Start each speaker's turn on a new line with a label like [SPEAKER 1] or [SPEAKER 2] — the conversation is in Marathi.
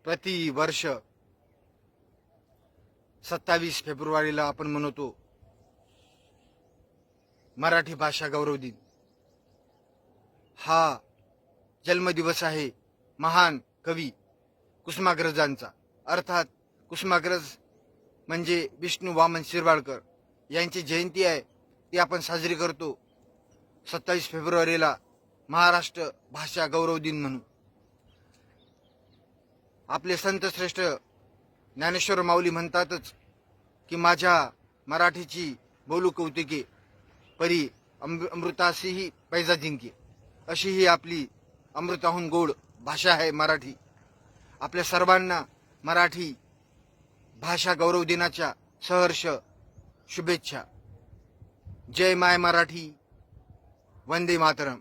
[SPEAKER 1] प्रतिवर्ष 27 फेब्रुवारीला आपण म्हणतो मराठी भाषा गौरव दिन। हा जन्मदिवस आहे महान कवी कुसुमाग्रजांचा। अर्थात कुसुमाग्रज म्हणजे विष्णू वामन शिरवाडकर यांची जयंती आहे, ती आपण साजरी करतो 27 फेब्रुवारीला महाराष्ट्र भाषा गौरव दिन म्हणून। आपले संत श्रेष्ठ ज्ञानेश्वर माऊली म्हणतातच की माझ्या मराठीची बोलू कौतिके परी अमृतासीही पैजा जिंके। अशी ही आपली अमृताहून गोड भाषा आहे मराठी। आपल्या सर्वांना मराठी भाषा गौरव दिनाच्या सहर्ष शुभेच्छा। जय माय मराठी, वंदे मातरम।